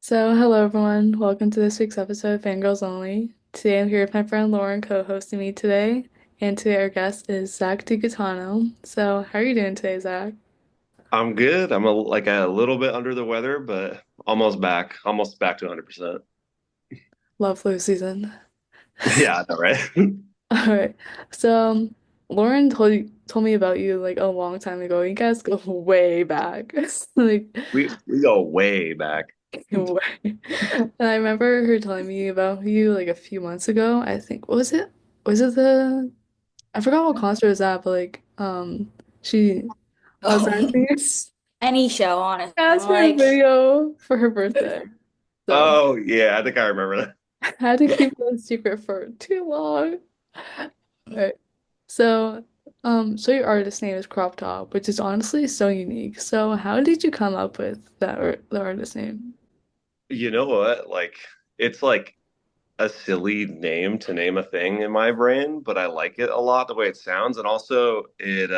Hello everyone. Welcome to this week's episode of Fangirls Only. Today I'm here with my friend Lauren co-hosting me today, and today our guest is Zach DeGaetano. How are you doing today, Zach? I'm good. Like a little bit under the weather, but almost back to 100%. Love flu season. Yeah, I know, right? All right. So, Lauren told me about you like a long time ago. You guys go way back. Like We go way back. way. And I remember her telling me about you like a few months ago. I think what was it? Was it the I forgot what concert it was at, but she I was Oh, asking any show, honestly. I'm asked for a like, video for her birthday. So Oh yeah, I think I remember that. I had to keep it a secret for too long. Right. So so your artist name is CROPTOP, which is honestly so unique. So how did you come up with that or the artist name? You know what? It's like a silly name to name a thing in my brain, but I like it a lot the way it sounds, and also it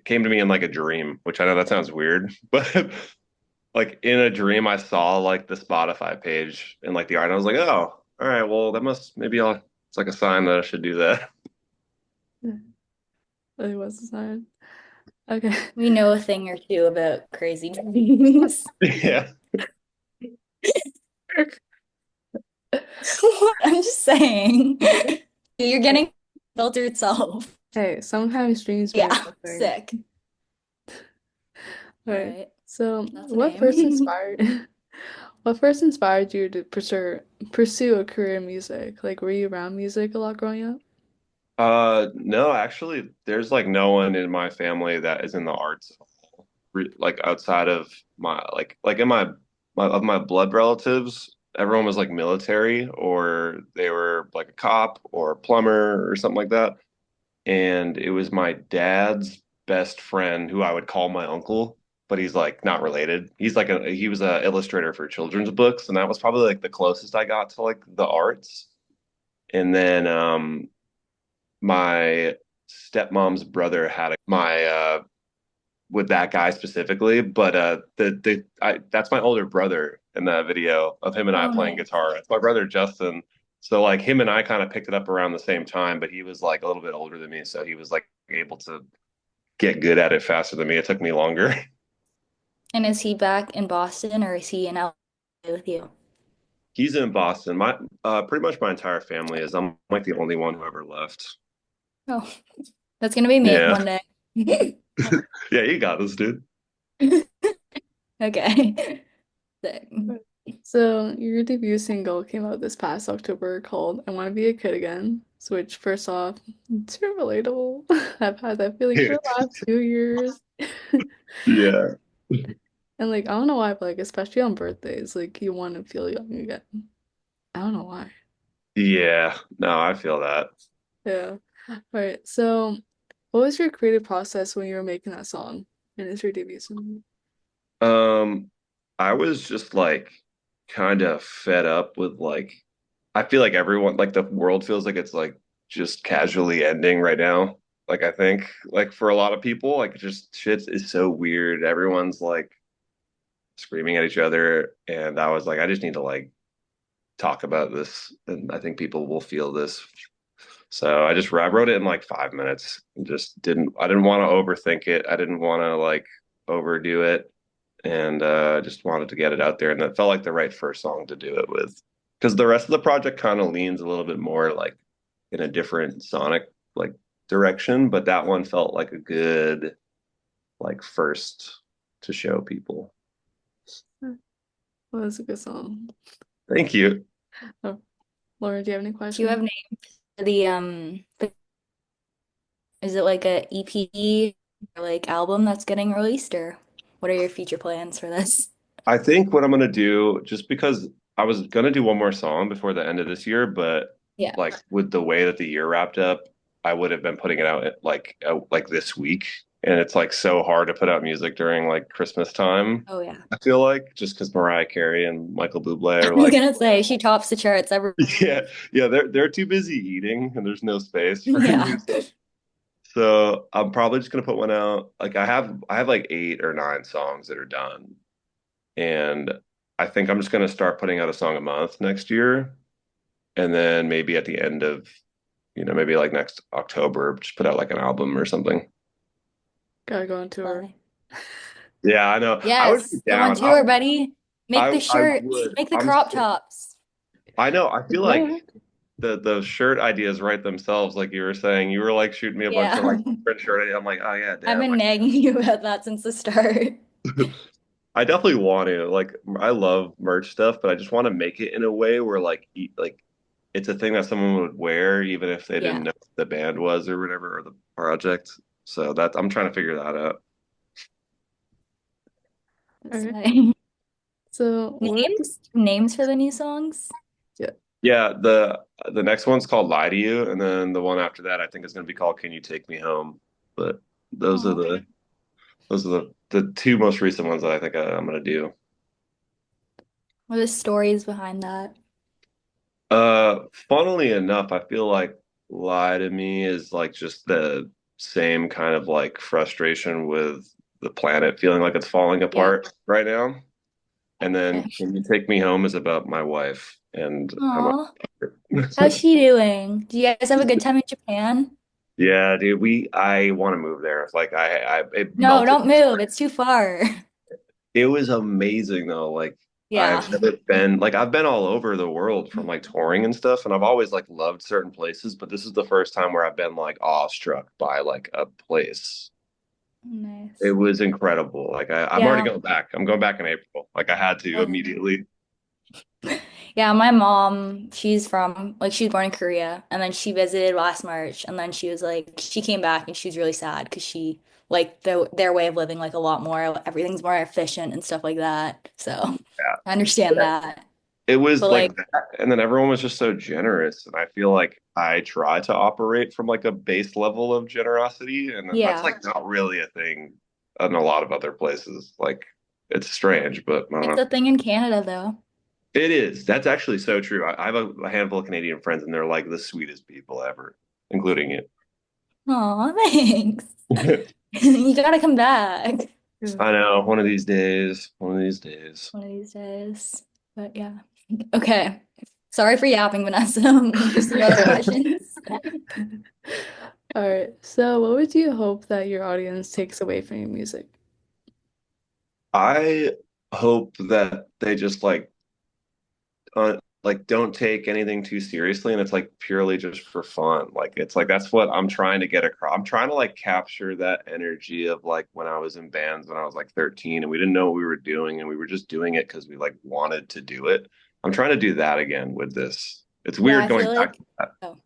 came to me in like a dream, which I know that sounds weird, but like in a dream I saw like the Spotify page and like the art, and I was like, oh, all right, well that must maybe I'll it's like a sign that I should do that. Really was the sign. Okay. we know a thing or two about crazy dreams. Yeah. I'm just saying. You're getting filtered self. Hey, sometimes dreams mean Yeah, nothing. sick. All All right. right, So, that's a what first name. inspired what first inspired you to pursue a career in music? Like, were you around music a lot growing up? No, actually, there's like no one in my family that is in the arts, like outside of my in my blood relatives, everyone was like military or they were like a cop or a plumber or something like that. And it was my dad's best friend who I would call my uncle, but he's like not related. He was a illustrator for children's books, and that was probably like the closest I got to like the arts. And then my stepmom's brother had my with that guy specifically, but that's my older brother in that video of him and I Oh, playing nice. guitar. It's my brother Justin. So like him and I kind of picked it up around the same time, but he was like a little bit older than me, so he was like able to get good at it faster than me. It took me longer. And is he back in Boston or is he in LA with you? He's in Boston. My pretty much my entire family is. I'm like the only one who ever left. Oh, that's gonna be me Yeah. one day. Yeah, you got this, dude. Okay. Sick. Right. So, your debut single came out this past October called I Want to Be a Kid Again. So, which, first off, it's too relatable. I've had that feeling for the last 2 years. Yeah. And, like, I don't know why, but, like, especially on birthdays, like, you want to feel young again. I don't know why. Yeah. No, I feel that. Yeah. All right. So, what was your creative process when you were making that song? And it's your debut song? Um, I was just like kind of fed up with like I feel like everyone like the world feels like it's like just casually ending right now. Like I think like for a lot of people, like just shit is so weird. Everyone's like screaming at each other, and I was like, I just need to like talk about this, and I think people will feel this. So I wrote it in like 5 minutes and just didn't I didn't want to overthink it. I didn't want to like overdo it and I just wanted to get it out there, and that felt like the right first song to do it with. Because the rest of the project kind of leans a little bit more like in a different sonic like direction, but that one felt like a good like first to show people. Well, that's a good song. Thank you. Oh, Laura, do you have any Do you questions? have names for is it like a EP or like album that's getting released, or what are your future plans for this? I think what I'm gonna do, just because I was gonna do one more song before the end of this year, but Yeah. like with the way that the year wrapped up, I would have been putting it out at, like this week, and it's like so hard to put out music during like Christmas time. Oh yeah. I feel like just because Mariah Carey and Michael Bublé I are was like, gonna say she tops the charts every yeah, yeah, they're too busy eating, and there's no space for yeah. music. So I'm probably just gonna put one out. Like I have like 8 or 9 songs that are done, and I think I'm just gonna start putting out a song a month next year, and then maybe at the end of, maybe like next October, just put out like an album or something. Gotta go on tour. Lovely. Yeah, I know. I would be Yes, go on down. tour, buddy. Make the I shirts, would. make the crop tops. I know. I feel like What? the shirt ideas write themselves, like you were saying. You were like shooting me a bunch Yeah. of like different shirt ideas. I'm like, oh yeah, I've damn. been nagging you about that since the start. I definitely want to. Like, I love merch stuff, but I just want to make it in a way where like it's a thing that someone would wear even if they didn't Yeah. know what the band was or whatever or the project. So that's I'm trying to figure that out. All right. Exciting. So what? Names for the new songs? Yeah. Yeah, the next one's called Lie to You, and then the one after that I think is going to be called Can You Take Me Home? But those are Oh, the two most recent ones that I think I'm going to do. what are the stories behind that? Funnily enough, I feel like Lie to Me is like just the same kind of like frustration with the planet feeling like it's falling Yeah. apart right now. And then Okay. Can You Take Me Home is about my wife and how Aw, much. how's she doing? Do you guys have a good time in Japan? Yeah, dude, I want to move there. It's like it No, melted. don't move. It's too far. It was amazing though. Like Yeah. I've never been like I've been all over the world from like touring and stuff, and I've always like loved certain places, but this is the first time where I've been like awestruck by like a place. It Nice. was incredible. Like I'm already Yeah. going back. I'm going back in April. Like I had to Okay. immediately. Yeah, my mom, she's born in Korea, and then she visited last March, and then she was like, she came back and she was really sad because she like their way of living like a lot more, everything's more efficient and stuff like that. So I understand Yeah. that. It was But like like, that, and then everyone was just so generous, and I feel like I try to operate from like a base level of generosity, and that's yeah, like not really a thing in a lot of other places. Like it's strange, but I don't it's know. a thing in Canada though. It is. That's actually so true. I have a handful of Canadian friends, and they're like the sweetest people ever, including you. Aw, thanks. I You gotta come back Yeah. know. One of these days. One of these days. one of these days. But yeah. Okay. Sorry for yapping, Vanessa. Some other questions. All right. So what would you hope that your audience takes away from your music? I hope that they just like don't take anything too seriously, and it's like purely just for fun. Like it's like that's what I'm trying to get across. I'm trying to like capture that energy of like when I was in bands when I was like 13 and we didn't know what we were doing and we were just doing it because we like wanted to do it. I'm trying to do that again with this. It's Yeah, weird I going feel back like, to that. oh,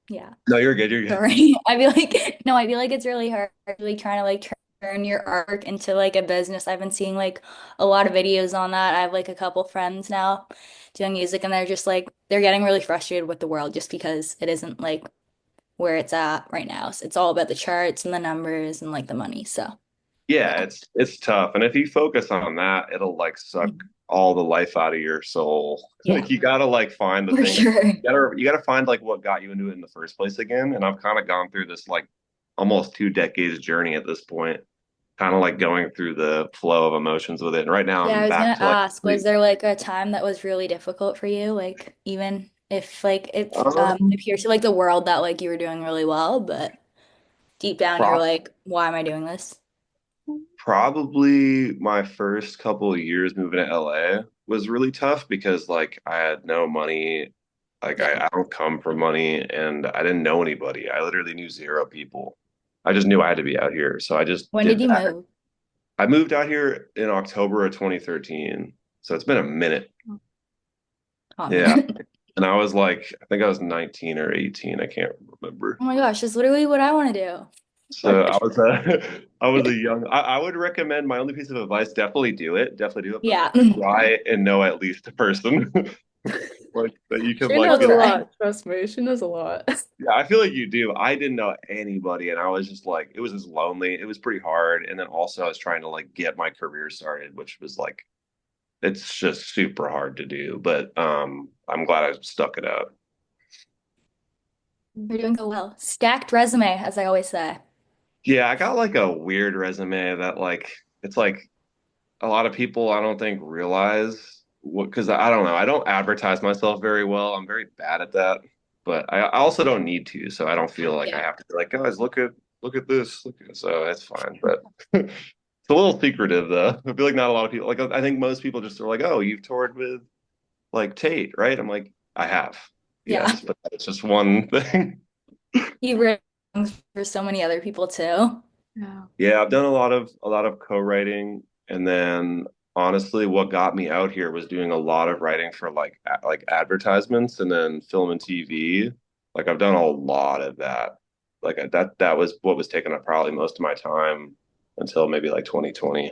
yeah. No, you're good. You're good. Sorry. I feel like no, I feel like it's really hard really trying to like turn your art into like a business. I've been seeing like a lot of videos on that. I have like a couple friends now doing music and they're just like they're getting really frustrated with the world just because it isn't like where it's at right now. So it's all about the charts and the numbers and like the money. So Yeah, yeah. it's tough. And if you focus on that, it'll like suck Mhm. all the life out of your soul. Yeah, Like you gotta like find the for thing. sure. You gotta find like what got you into it in the first place again. And I've kind of gone through this like almost 2 decades journey at this point, kind of like going through the flow of emotions with it. And right now Yeah, I'm I was back gonna to like ask, was there like a time that was really difficult for you? Like even if like it um, appears to like the world that like you were doing really well, but deep down you're pro like, why am I doing this? probably my first couple of years moving to LA was really tough because like I had no money. Like Yeah. I don't come from money and I didn't know anybody. I literally knew zero people. I just knew I had to be out here. So I just When did did you that. move? I moved out here in October of 2013. So it's been a minute. Hot Yeah. minute. And I was like, I think I was 19 or 18. I can't remember. Oh my gosh, that's literally what I want to do. So I was I was a young I would recommend my only piece of advice, definitely do it. Definitely do it, but Yeah. try and know at least a person like that you can She like I'll knows be a like, try. lot. Trust me, she knows a lot. yeah, I feel like you do. I didn't know anybody and I was just like it was just lonely. It was pretty hard. And then also I was trying to like get my career started, which was like it's just super hard to do. But I'm glad I stuck it out. You're doing so well. Stacked resume, as I always say. Yeah, I got like a weird resume that like it's like a lot of people I don't think realize. because I don't know. I don't advertise myself very well. I'm very bad at that, but I also don't need to, so I don't feel like I Yeah. have to be like, guys, look at this. So it's fine, but it's a little secretive though. I feel like not a lot of people like. I think most people just are like, oh, you've toured with like Tate, right? I'm like, I have, Yeah. yes, but it's just one thing. You've written songs for so many other people too. Yeah. Yeah, I've done a lot of co-writing, and then honestly, what got me out here was doing a lot of writing for like advertisements and then film and TV. Like I've done a lot of that. That was what was taking up probably most of my time until maybe like 2020.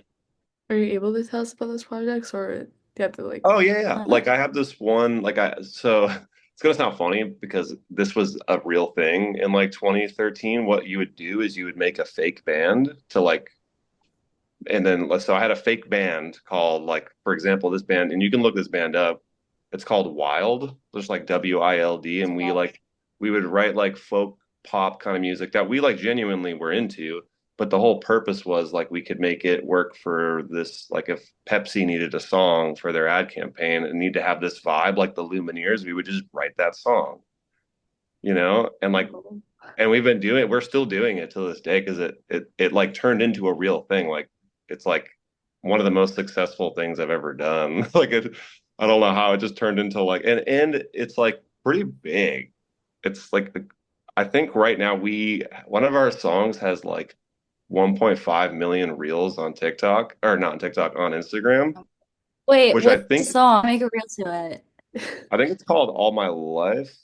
Are you able to tell us about those projects, or do you have to like? Oh yeah, yeah. Uh, Like I have this one, so it's gonna sound funny because this was a real thing in like 2013. What you would do is you would make a fake band to like and then so I had a fake band called like for example this band and you can look this band up. It's called Wild, just like WILD, and we would write like folk pop kind of music that we like genuinely were into. But the whole purpose was like we could make it work for this like if Pepsi needed a song for their ad campaign and need to have this vibe like the Lumineers, we would just write that song, and like and we're still doing it to this day because it like turned into a real thing. Like it's like one of the most successful things I've ever done. I don't know how it just turned into like, and it's like pretty big. It's like I think right now one of our songs has like 1.5 million reels on TikTok or not on TikTok on Instagram, Wait, which I what's the think song? Make a reel to it. I think it's called All My Life.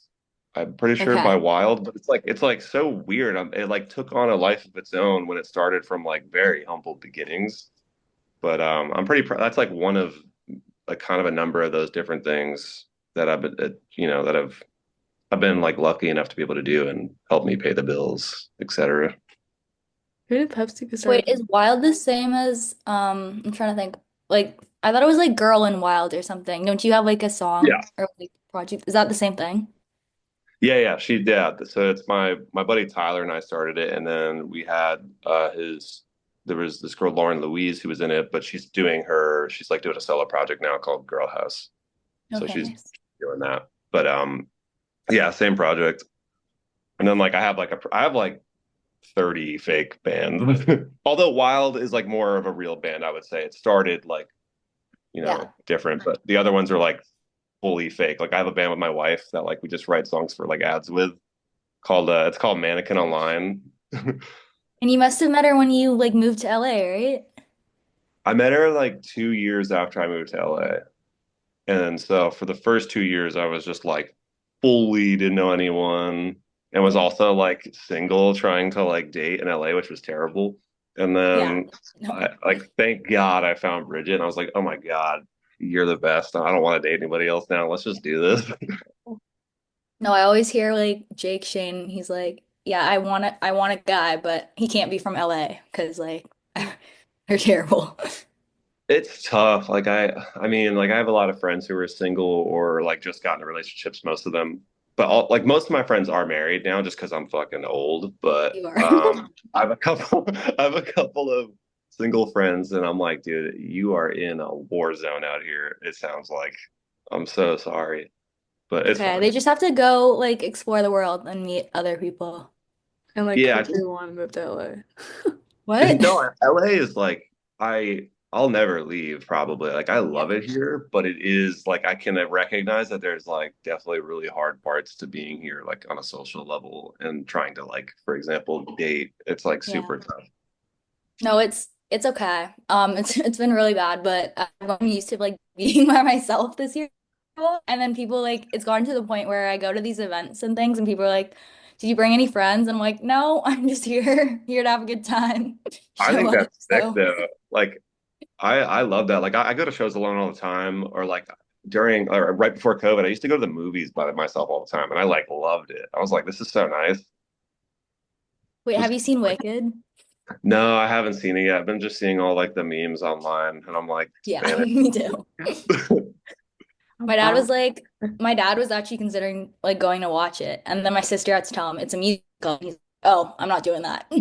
I'm pretty sure by Okay. Wild, but it's like so weird. It like took on a life of its own when it started from like very humble beginnings. But I'm pretty proud. That's like one of like kind of a number of those different things that I've been, that I've been like lucky enough to be able to do and help me pay the bills, etc. Who did Pepsi get Wait, started? is Wild the same as I'm trying to think. Like I thought it was like Girl and Wild or something. Don't you have like a Yeah. song or like project? Is that the same thing? Yeah, yeah, she did. So it's my buddy Tyler and I started it, and then we had his there was this girl Lauren Louise who was in it, but she's like doing a solo project now called Girl House. So she's Okay. doing that. But yeah, same project. And then like I have like 30 fake bands. Although Wild is like more of a real band, I would say. It started like, Yeah. different, but the other ones are like fully fake. Like I have a band with my wife that like we just write songs for like ads with called it's called Mannequin Online. And you must have met her when you like moved to LA, right? I met her like 2 years after I moved to LA. And so for the first 2 years, I was just like fully didn't know anyone and was Yeah. also like single trying to like date in LA, which was terrible. And Yeah. then No. thank God I found Bridget and I was like, oh my God, you're the best. I don't want to date anybody else now. Let's just do this. No, I always hear like Jake Shane, he's like, yeah, I want a guy, but he can't be from LA because like they're terrible. It's tough. I mean, like I have a lot of friends who are single or like just got into relationships, most of them. But like most of my friends are married now just because I'm fucking old. But You are. I have a couple I have a couple of single friends and I'm like, dude, you are in a war zone out here. It sounds like I'm so sorry, but it's Okay, fine. they just have to go like explore the world and meet other people. And like Yeah, quickly want to move to LA. What? no, LA is like I'll never leave probably. Like I Yeah. love it here, but it is like I can recognize that there's like definitely really hard parts to being here like on a social level and trying to like for example date. It's like Yeah. super tough. No, it's okay. It's been really bad, but I've gotten used to like being by myself this year. And then people like it's gotten to the point where I go to these events and things and people are like, "Did you bring any friends?" And I'm like, "No, I'm just here to have a good time." I Show think up. that's sick So, though. Like I love that. Like I go to shows alone all the time or like during or right before COVID, I used to go to the movies by myself all the time and I like loved it. I was like, this is so nice. wait, have Just you seen Wicked? no, I haven't seen it yet. I've been just seeing all like the memes online and I'm like, Yeah, man, me too. My dad Wow. was like, my dad was actually considering like going to watch it, and then my sister had to tell him it's a musical. And he's like, oh, I'm not doing that.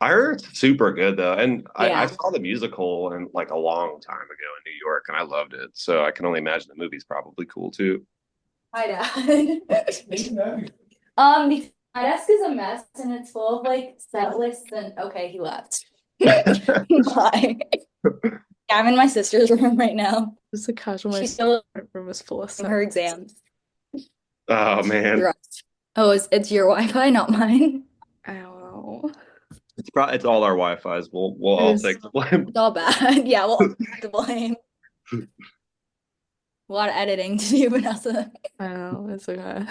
I heard it's super good though, and I Yeah. saw the musical and like a long time ago in New York, and I loved it. So I can only imagine the movie's probably cool too. Hi, Dad. My desk is a mess and it's full of like set lists and okay, he left. Bye. Yeah, I'm in my sister's room right now. Just a casual, my She's still room is full of doing stuff. her exams. Oh man, Right. Oh, it's your Wi-Fi, not mine. I don't know. it's all our Wi-Fi's. We'll It all is. take the blame. It's all bad. Yeah, well, the blame. A lot of editing to do, Vanessa. I know. It's okay.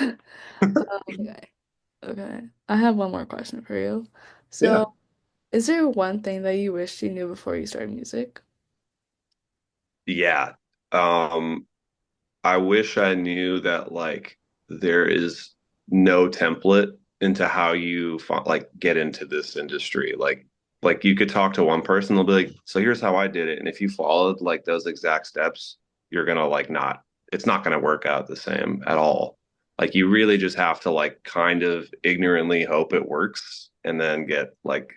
Um, Okay. okay. I have one more question for you. Yeah, So, is there one thing that you wish you knew before you started music? yeah. Um, I wish I knew that like there is no template into how you like get into this industry. Like you could talk to one person, they'll be like, "So here's how I did it," and if you followed like those exact steps, you're gonna like not. It's not gonna work out the same at all. Like you really just have to like kind of ignorantly hope it works, and then get like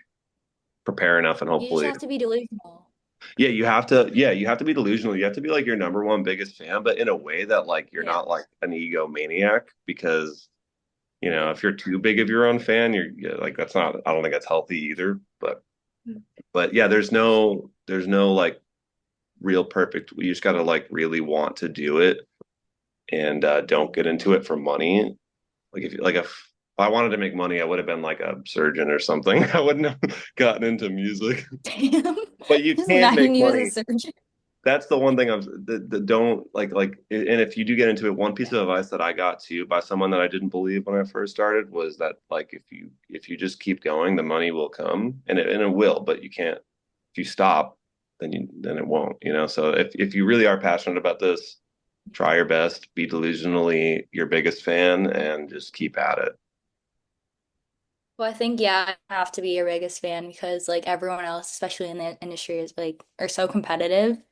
prepare enough, and You just hopefully have to be delusional. you have to be delusional. You have to be like your number one biggest fan, but in a way that like you're Yeah. not like an egomaniac because, if you're too big of your own fan, like that's not I don't think that's healthy either. But yeah, there's no like real perfect. You just gotta like really want to do it and don't get into it for money. If I wanted to make money, I would have been like a surgeon or something. I wouldn't have gotten into music. Damn. But you Just can make imagine you as a money. surgeon. That's the one thing the don't like, and if you do get into it, one piece Yeah. of advice that I got to by someone that I didn't believe when I first started was that like if you just keep going, the money will come and it will, but you can't if you stop, then it won't, So if you really are passionate about this, try your best, be delusionally your biggest fan and just keep at it. Well, I think yeah, I have to be your biggest fan because like everyone else, especially in the industry, is like are so competitive.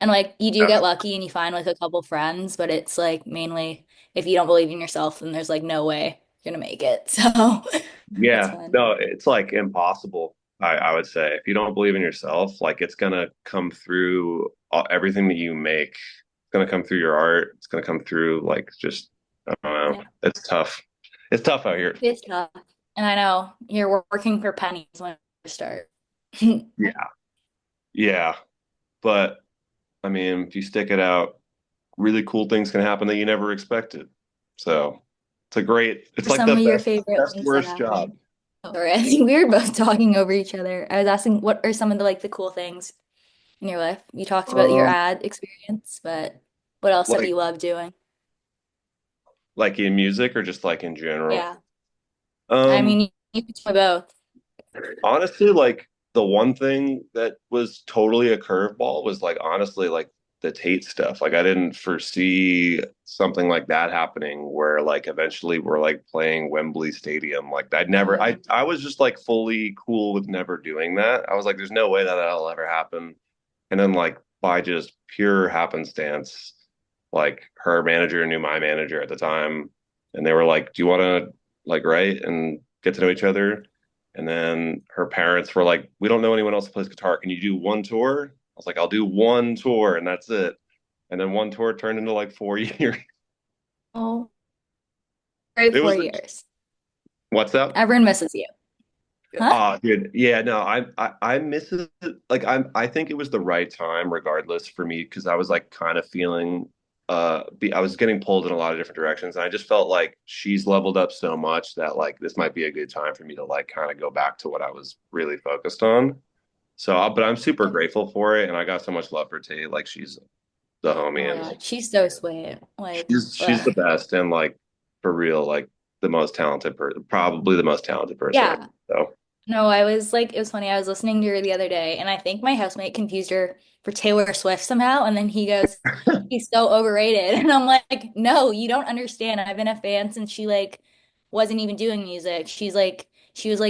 And like you do Yeah. get lucky and you find like a couple friends, but it's like mainly if you don't believe in yourself, then there's like no way you're gonna make it. So it's Yeah, fun. no, it's like impossible. I would say if you don't believe in yourself, like it's gonna come through everything that you make. It's gonna come through your art. It's gonna come through like just I don't know. Yeah. It's tough. It's tough out here. It's tough. And I know you're working for pennies when you start. Yeah, yeah. But I mean, if you stick it out, really cool things can happen that you never expected. So it's For like some the of your best, favorite best things that worst job. happen. Sorry, I think we were both talking over each other. I was asking what are some of the like the cool things in your life? You talked about your Um, ad experience, but what else have like you loved doing? like in music or just like in general. Yeah. I Um, mean, you could try both. Honestly, like the one thing that was totally a curveball was like honestly like the Tate stuff. Like I didn't foresee something like that happening where like eventually we're like playing Wembley Stadium. Like I'd Oh never yeah. I was just like fully cool with never doing that. I was like, there's no way that that'll ever happen. And then like by just pure happenstance, like her manager knew my manager at the time, and they were like, "Do you want to like write and get to know each other?" And then her parents were like, "We don't know anyone else who plays guitar. Can you do one tour?" I was like, "I'll do one tour, and that's it." And then one tour turned into like 4 years. Oh, great It four was years. what's that? Everyone misses you. Huh? Oh, dude. Yeah, no, I miss it. Like I think it was the right time regardless for me because I was like kind of feeling I was getting pulled in a lot of different directions and I just felt like she's leveled up so much that like this might be a good time for me to like kind of go back to what I was really focused on. So, but I'm super Yeah. grateful for it and I got so much love for Tate. Like she's the Oh homie my and God. She's so sweet. Like, she's the ugh. best and like for real like the most talented person, probably the most talented person. Yeah. So, No, I was like, it was funny. I was listening to her the other day, and I think my housemate confused her for Taylor Swift somehow. And then he goes, he's so overrated. And I'm like, no, you don't understand. I've been a fan since she like wasn't even doing music. She was like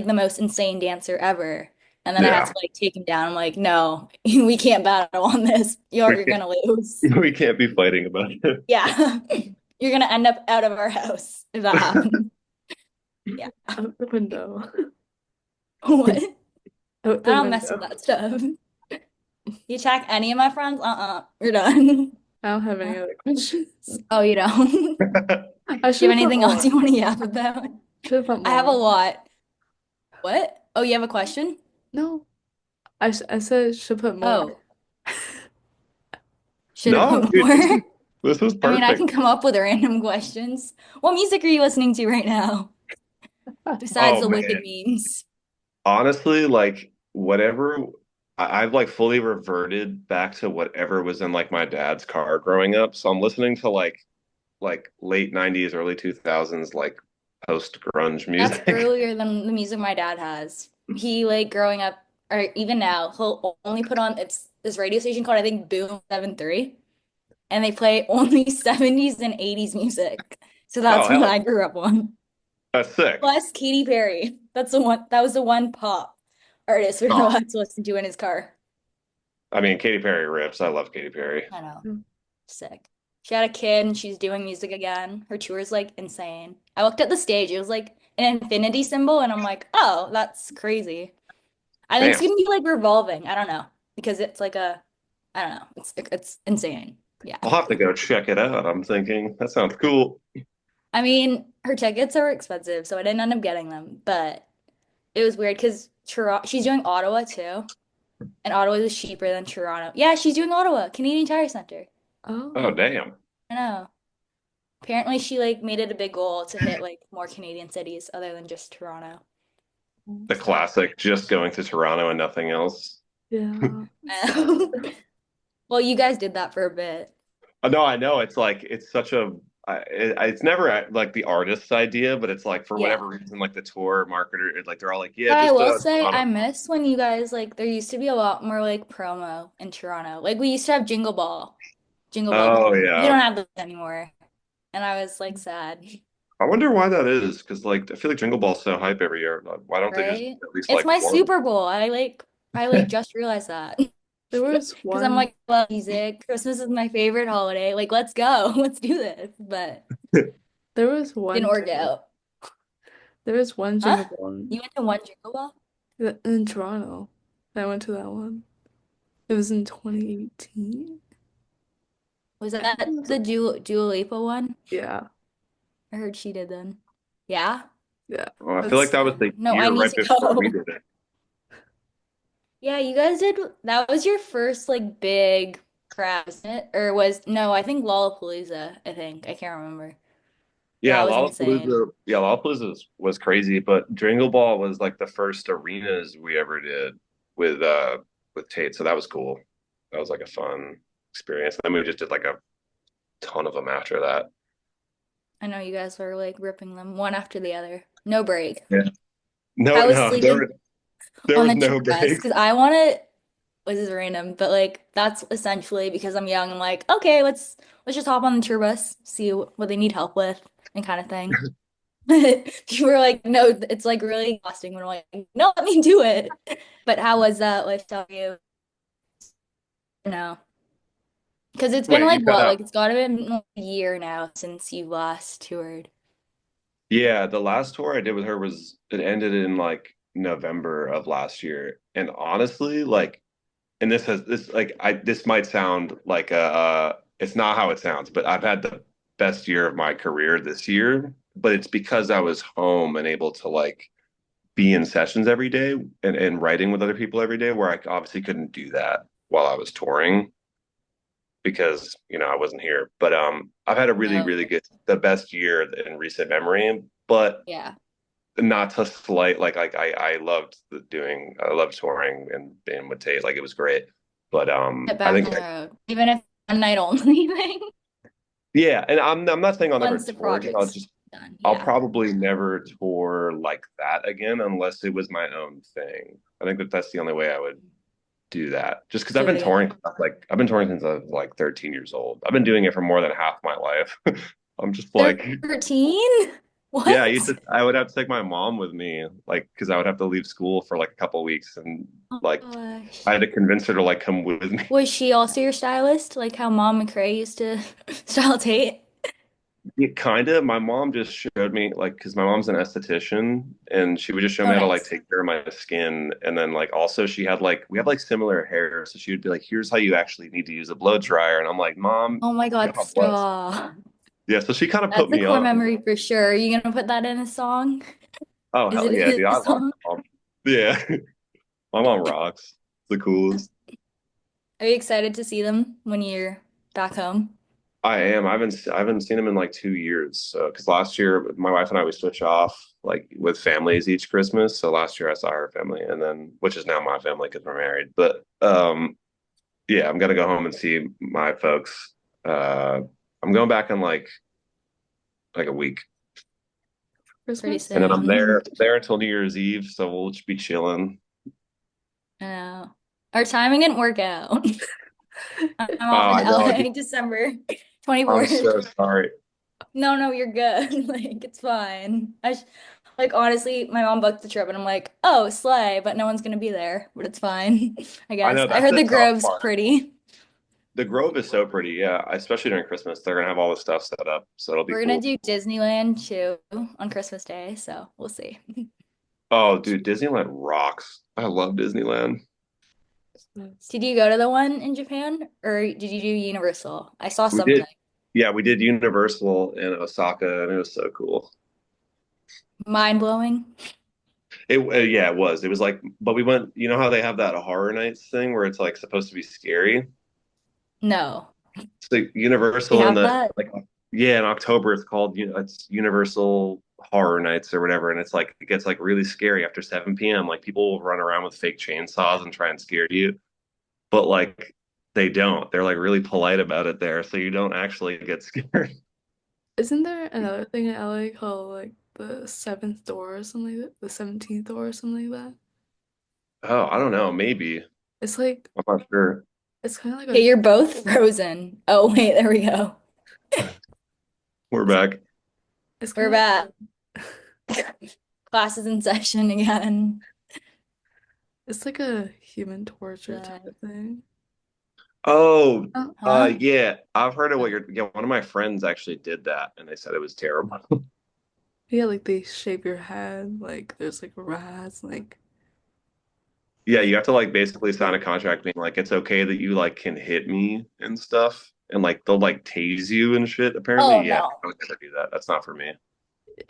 the most insane dancer ever. And then I had yeah. to like take him down. I'm like, no, we can't battle on this. You're gonna lose. We can't be fighting about it. Yeah. You're gonna end up out of our house if that happens. Yeah. Out the window. What? Out I the don't mess with window. that stuff. You check any of my friends? We're done. I don't have any Huh? other questions. Oh, you don't? Do I you should have have put anything else more. you want to yap about? Should have put I have a more. lot. What? Oh, you have a question? No, I said should put more. Oh, should have No, put dude, more. this was I mean, I perfect. can come up with random questions. What music are you listening to right now? Besides Oh the wicked man. memes. Honestly, like whatever I've like fully reverted back to whatever was in like my dad's car growing up. So I'm listening to like late 90s, early 2000s like post grunge That's music. earlier than the music my dad has. He like growing up, or even now, he'll only put on it's this radio station called I think Boom 73, and they play only 70s and 80s music. So Oh that's what hell, I grew up on. that's sick. Plus Katy Perry. That's the one. That was the one pop artist we were Oh, allowed to listen to in his car. I mean Katy Perry rips. I love Katy Perry. I know. Mm. Sick. She had a kid and she's doing music again. Her tour is like insane. I looked at the stage. It was like an infinity symbol, and I'm like, oh, that's crazy. I think it's Damn. gonna be like revolving. I don't know because it's like a, I don't know. It's insane. Yeah. I'll have to go check it out. I'm thinking that sounds cool. I mean, her tickets are expensive, so I didn't end up getting them. But it was weird because Toronto, she's doing Ottawa too, and Ottawa is cheaper than Toronto. Yeah, she's doing Ottawa, Canadian Tire Center. Oh Oh, damn. I know. Apparently, she like made it a big goal to hit like more Canadian cities other than just Toronto. The So, classic, just going to Toronto and nothing else. yeah. well, you guys did that for a bit, No, I know. It's like it's such a. It's never like the artist's idea, but it's like for yeah. whatever reason, like the tour marketer, like they're all like, yeah, But I just will say, Toronto. I miss when you guys like there used to be a lot more like promo in Toronto. Like we used to have Jingle Ball Oh Days. We yeah. don't have those anymore, and I was like sad, I wonder why that is, because like I feel like Jingle Ball's so hype every year. Like, why don't they just right? at least It's like my one? Super Bowl. I like just realized that. There was Because I'm one. like, love music. Christmas is my favorite holiday. Like, let's go. Let's do this. But There was didn't one work jingle. out. There was one Huh? jingle ball You went to one Jingle Ball? in Toronto. I went to that one. It was in 2018. Was I think it that was. the Dua Lipa one? Yeah, I heard she did then. Yeah? yeah. Well, I feel like That's that was Sick. the No, I year need right to before we go. did it. Yeah, you guys did. That was your first like big crowd, wasn't it? Or was no, I think Lollapalooza, I think. I can't remember. Yeah, That was insane. Lollapalooza was crazy, but Jingle Ball was like the first arenas we ever did with uh with Tate, so that was cool. That was like a fun experience. Then we just did like a ton of them after that. I know you guys were like ripping them one after the other. No break. Yeah. No, I was no, sleeping there on was the tour no bus breaks. because I want to. This is random, but like that's essentially because I'm young. I'm like, okay, let's just hop on the tour bus, see what they need help with, and kind of thing. You were like, no, it's like really exhausting. When I'm like, no, let me do it. But how was that lifestyle for you? No, because it's been Wait, like you cut what? out. Like it's got to been like, a year now since you last toured. Yeah, the last tour I did with her was it ended in like November of last year. And honestly, like and this like I this might sound like it's not how it sounds, but I've had the best year of my career this year, but it's because I was home and able to like be in sessions every day and writing with other people every day where I obviously couldn't do that while I was touring because, I wasn't here. But I've had a really, Oh, really good the best year in recent memory, but yeah. not to slight like I loved I loved touring and being with Tate. Like it was great. But Get I back think on the road, even if one night only thing. yeah, and I'm not saying I'll never Once the tour again. I'll project's just done. I'll Yeah. probably never tour like that again unless it was my own thing. I think that's the only way I would do that. Just because Do it again. I've been touring since I was like 13 years old. I've been doing it for more than half my life. I'm just like 13? yeah, What? I would have to take my mom with me, like, because I would have to leave school for like a couple of weeks, and Oh like I gosh. had to convince her to like come with me. Was she also your stylist? Like how Mom McRae used to style Tate? Yeah, kind of. My mom just showed me like because my mom's an esthetician and she would just show Oh, me how to like nice. take care of my skin and then like also she had like we have like similar hair so she would be like here's how you actually need to use a blow dryer and I'm like Mom, Oh my God, God bless. stop. Yeah, so she kind of put That's a me core up. memory for sure. Are you gonna put that in a song? Oh Is hell it yeah, in dude. I a love song? my mom. Yeah. My mom rocks. The coolest. Are you excited to see them when you're back home? I am. I haven't seen him in like 2 years. So, because last year my wife and I we switch off like with families each Christmas. So last year I saw her family, and then which is now my family because we're married. But yeah, I'm gonna go home and see my folks. Uh, I'm going back in like a week, Pretty Christmas? and then I'm soon. there until New Year's Eve. So we'll just be chilling. I know. Our timing didn't work out. I'm Oh, off in I know. LA December I'm 24th. so sorry. No, no, you're good. Like, it's fine. Like, honestly, my mom booked the trip and I'm like, oh, slay, but no one's gonna be there. But it's fine, I I guess. know I that's heard the the tough Grove's part. pretty. The Grove is so pretty, yeah. Especially during Christmas, they're gonna have all this stuff set up, so it'll be We're gonna cool. do Disneyland too on Christmas Day, so we'll see. Oh, dude, Disneyland rocks. I love Disneyland. Yes. Did you go to the one in Japan or did you do Universal? I saw We something did, yeah, we did Universal in Osaka, and it was so cool. mind-blowing. Yeah, it was. It was like, but we went. You know how they have that horror nights thing where it's like supposed to be scary. No. So They Universal in have the that? like, yeah, in October it's called, it's Universal Horror Nights or whatever, and it's like it gets like really scary after 7 p.m. Like people will run around with fake chainsaws and try and scare you, but like they don't. They're like really polite about it there, so you don't actually get scared. Isn't there another thing in LA called like the seventh door or something like that? The 17th door or something like that? Oh, I don't know. Maybe. It's like I'm not sure. it's kind of like Okay, a you're both frozen. Oh, wait, there we go. We're back. it's kind We're of back. like Class is in session again. it's like a human torture type Uh, of thing. Oh, huh? yeah. I've heard of what you're. Yeah, one of my friends actually did that, and they said it was terrible. Yeah, like they shave your head, like there's like rats, like Yeah, you have to like basically sign a contract being like it's okay that you like can hit me and stuff, and like they'll like tase you and shit. Apparently, Oh, yeah, no. I would never do that. That's not for me.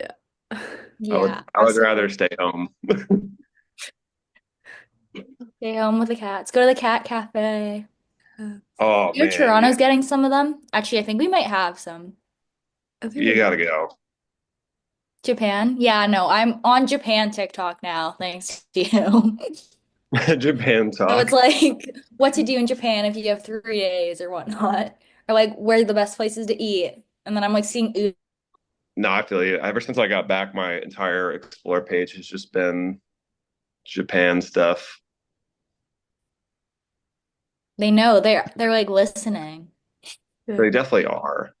yeah. I would Yeah, I would rather absolutely. stay home. Stay home with the cats. Go to the cat cafe. Oh You know, man, yeah, Toronto's getting some of them. Actually, I think we might have some. I think you we gotta go. Japan? Yeah, no, I'm on Japan TikTok now, thanks to you. Japan So it's talk. like what to do in Japan if you have 3 days or whatnot, or like where are the best places to eat. And then I'm like seeing, ooh, No, I feel you. Ever since I got back, my entire explore page has just been Japan stuff. they know they're like listening. They yeah. definitely are.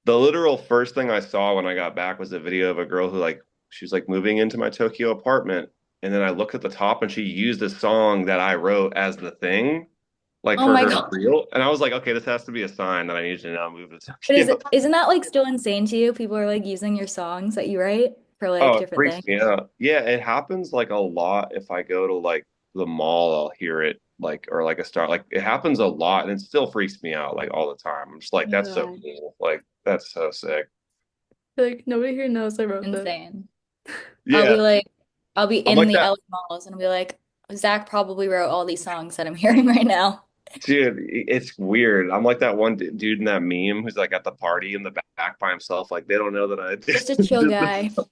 The literal first thing I saw when I got back was a video of a girl who like she was like moving into my Tokyo apartment, and then I looked at the top and she used a song that I wrote as the thing, like Oh for my her God. reel, and I was like, okay, this has to be a sign that I need to now move to But Tokyo. isn't that like still insane to you? People are like using your songs that you write for like Oh, it different freaks things. me out. Yeah, it happens like a lot if I go to like the mall, I'll hear it like or like a star. Like it happens a lot and it still freaks me out like all the time. I'm just like, that's so Yeah. cool. Like that's so sick. Like nobody here knows I wrote this. Insane. I'll be Yeah. like, I'll be I'm in like the that. LA malls and I'll be like, Zach probably wrote all these songs that I'm hearing right now. Dude, it's weird. I'm like that one dude in that meme who's like at the party in the back by himself. Like they don't know that I Just a chill did this guy. stuff.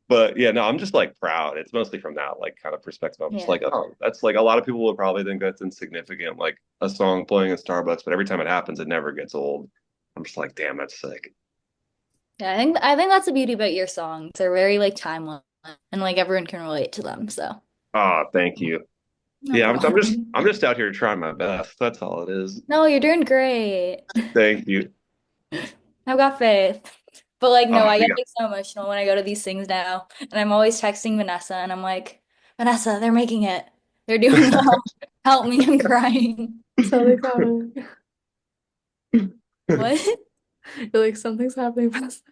But yeah, no, I'm just like proud. It's mostly from that like kind of perspective. I'm just Yeah. like, oh, that's like a lot of people would probably think that's insignificant, like a song playing in Starbucks. But every time it happens, it never gets old. I'm just like, damn, that's sick. Yeah, I think that's the beauty about your songs. They're very like timeless and like everyone can relate to them. So Ah, thank you. no Yeah, problem. I'm just out here trying my best. That's all it is. No, you're doing great. Thank you. I've got faith. But like no, Ah, I we get got like so emotional when I go to these things now. And I'm always texting Vanessa and I'm like, Vanessa, they're making it. They're doing well. Help me, I'm crying. So they got What? You're like, something's happening fast.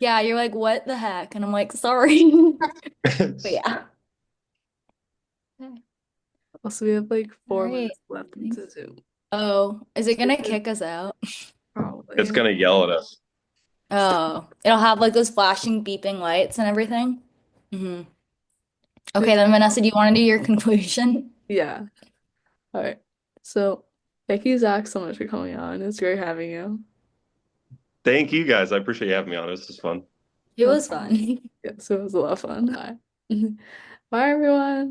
Yeah, you're like, what the heck? And I'm like, sorry. But yeah. Okay. Also, we have like All 4 minutes right. left into Zoom. Oh, is it So we gonna could kick us out? It's probably. gonna yell at us. Oh, it'll have like those flashing beeping lights and everything. Hmm. Okay, It's, then Vanessa, do you want to do your conclusion? yeah. All right. So thank you, Zach, so much for coming on. It's great having you. Thank you guys. I appreciate you having me on. This is fun. It No was problem. fun. Yeah, so it was a lot of fun. Bye. Bye, everyone.